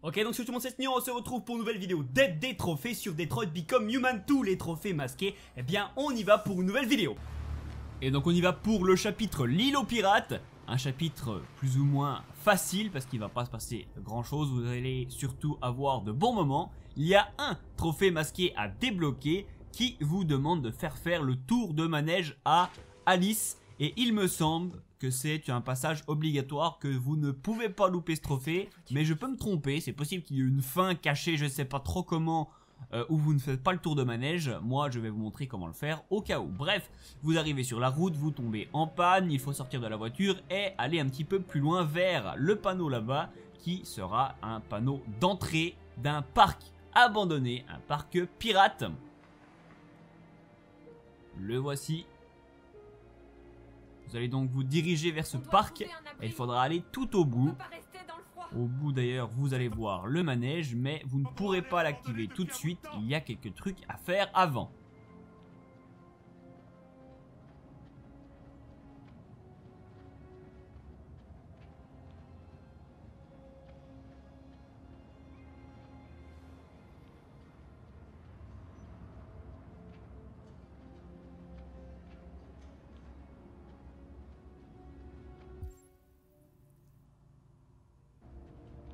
Ok, donc sur tout le monde, c'est Sneon, on se retrouve pour une nouvelle vidéo d'aide des trophées sur Detroit Become Human, tous les trophées masqués. Eh bien, on y va pour une nouvelle vidéo. Et donc on y va pour le chapitre L'île aux pirates. Un chapitre plus ou moins facile parce qu'il va pas se passer grand chose. Vous allez surtout avoir de bons moments. Il y a un trophée masqué à débloquer qui vous demande de faire le tour de manège à Alice. Et il me semble que c'est un passage obligatoire, que vous ne pouvez pas louper ce trophée. Mais je peux me tromper, c'est possible qu'il y ait une fin cachée, je ne sais pas trop comment, où vous ne faites pas le tour de manège. Moi je vais vous montrer comment le faire au cas où. Bref, vous arrivez sur la route, vous tombez en panne, il faut sortir de la voiture et aller un petit peu plus loin vers le panneau là-bas, qui sera un panneau d'entrée d'un parc abandonné, un parc pirate. Le voici. Vous allez donc vous diriger vers ce parc et il faudra aller tout au bout. Au bout d'ailleurs, vous allez voir le manège, mais vous ne pourrez pas l'activer tout de suite. Il y a quelques trucs à faire avant.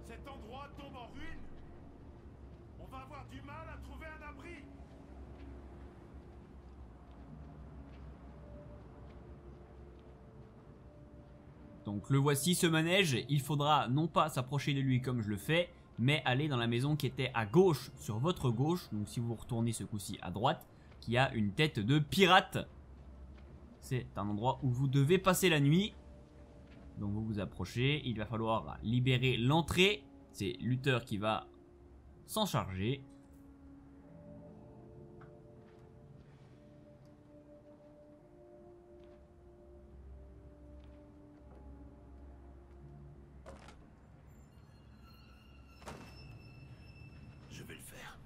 Cet endroit tombe en ruine. On va avoir du mal à trouver un abri. Donc le voici, ce manège. Il faudra non pas s'approcher de lui comme je le fais, mais aller dans la maison qui était à gauche, sur votre gauche. Donc si vous retournez ce coup-ci à droite, qui a une tête de pirate. C'est un endroit où vous devez passer la nuit. Donc vous vous approchez, il va falloir libérer l'entrée. C'est Luther qui va s'en charger. Je vais le faire.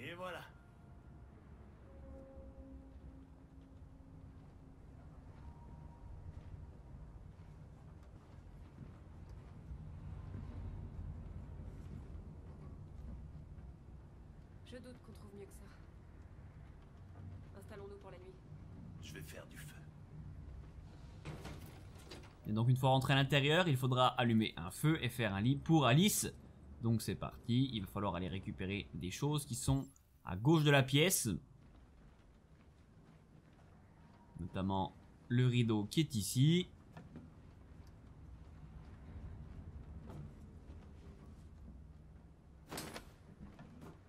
Et voilà. Je doute qu'on trouve mieux que ça. Installons-nous pour la nuit. Je vais faire du feu. Et donc une fois rentré à l'intérieur, il faudra allumer un feu et faire un lit pour Alice. Donc c'est parti, il va falloir aller récupérer des choses qui sont à gauche de la pièce. Notamment le rideau qui est ici.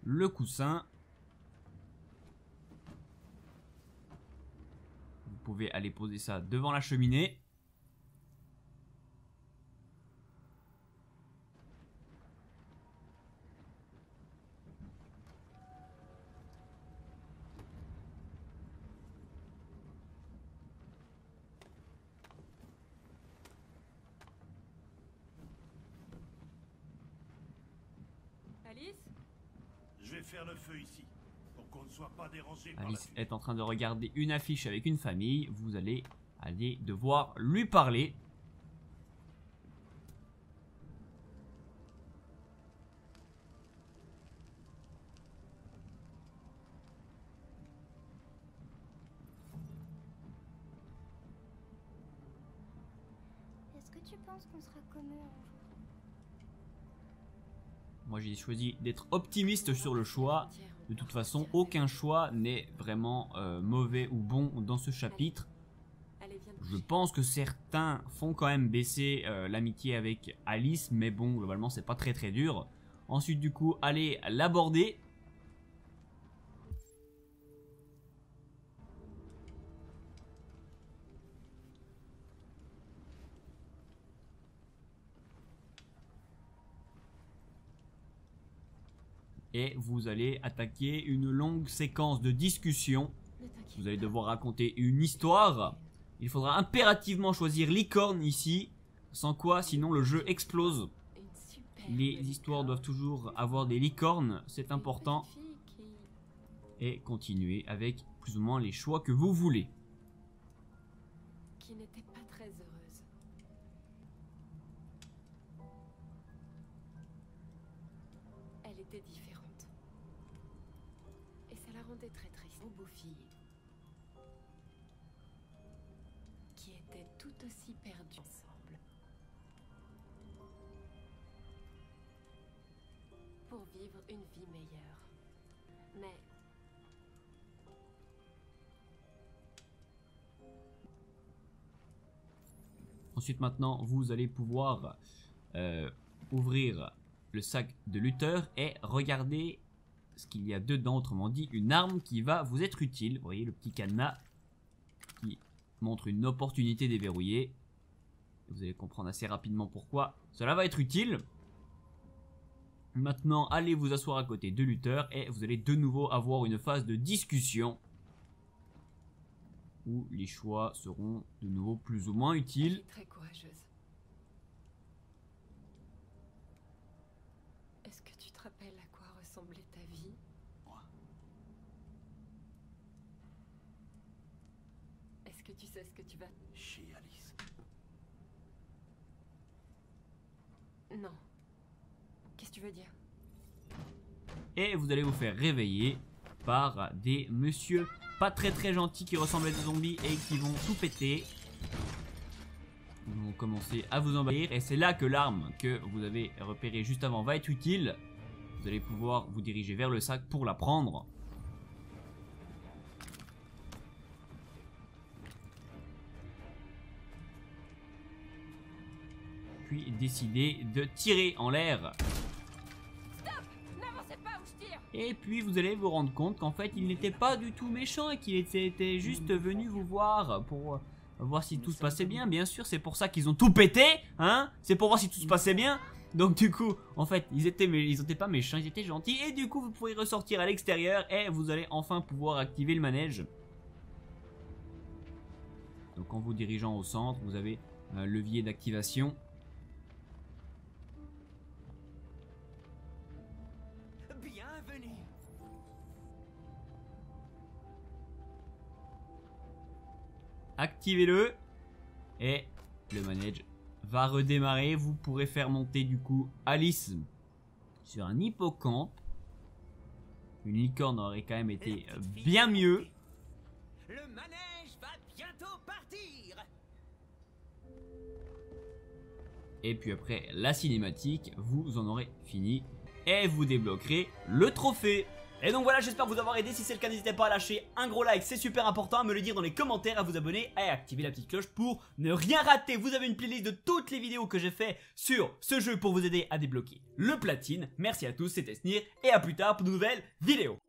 Le coussin. Vous pouvez aller poser ça devant la cheminée. Alice? Je vais faire le feu ici, pour qu'on ne soit pas dérangé par la Alice fumée. est en train de regarder une affiche avec une famille. Vous allez devoir lui parler. Est-ce que tu penses qu'on sera comme eux un jour? Moi j'ai choisi d'être optimiste sur le choix. De toute façon, aucun choix n'est vraiment mauvais ou bon dans ce chapitre. Allez, viens. Je pense que certains font quand même baisser l'amitié avec Alice, mais bon, globalement c'est pas très dur. Ensuite du coup, allez l'aborder. Et vous allez attaquer une longue séquence de discussion. Vous allez devoir raconter une histoire. Il faudra impérativement choisir licorne ici. Sans quoi, sinon le jeu explose. Une super Les belle histoires licorne. doivent toujours avoir des licornes, c'est Une important. petite fille qui... Et continuer avec plus ou moins les choix que vous voulez. qui n'était pas très heureuse. Elle était différente. Et ça la rendait très triste. Aux beaux filles. Qui étaient tout aussi perdues ensemble. Pour vivre une vie meilleure. Mais Ensuite maintenant vous allez pouvoir ouvrir le sac de lutteur et regarder ce qu'il y a dedans, autrement dit une arme qui va vous être utile. Vous voyez le petit cadenas qui montre une opportunité déverrouillée. Vous allez comprendre assez rapidement pourquoi cela va être utile. Maintenant allez vous asseoir à côté de lutteur et vous allez de nouveau avoir une phase de discussion où les choix seront de nouveau plus ou moins elle utiles. est très courageuse. Est-ce que tu te rappelles à quoi ressemblait ta vie? Est-ce que tu sais ce que tu vas... Chez Alice. Non. Qu'est-ce que tu veux dire? Et vous allez vous faire réveiller par des messieurs pas très gentils qui ressemblent à des zombies et qui vont tout péter. Ils vont commencer à vous envahir et c'est là que l'arme que vous avez repérée juste avant va être utile. Vous allez pouvoir vous diriger vers le sac pour la prendre. Puis décider de tirer en l'air. N'avancez pas où je tire! Et puis vous allez vous rendre compte qu'en fait il n'était pas du tout méchant et qu'il était juste venu vous voir pour voir si tout se passait bien. Bien sûr, c'est pour ça qu'ils ont tout pété, hein. C'est pour voir si tout se passait bien. Donc du coup, en fait, ils étaient pas méchants, ils étaient gentils. Et du coup, vous pourrez ressortir à l'extérieur et vous allez enfin pouvoir activer le manège. Donc en vous dirigeant au centre, vous avez un levier d'activation. Bienvenue. Activez-le et le manège va redémarrer. Vous pourrez faire monter du coup Alice sur un hippocampe. Une licorne aurait quand même été bien mieux. Le manège va bientôt partir. Et puis après la cinématique, vous en aurez fini et vous débloquerez le trophée. Et donc voilà, j'espère vous avoir aidé. Si c'est le cas, n'hésitez pas à lâcher un gros like, c'est super important, à me le dire dans les commentaires, à vous abonner et à activer la petite cloche pour ne rien rater. Vous avez une playlist de toutes les vidéos que j'ai fait sur ce jeu pour vous aider à débloquer le platine. Merci à tous, c'était Snir et à plus tard pour de nouvelles vidéos.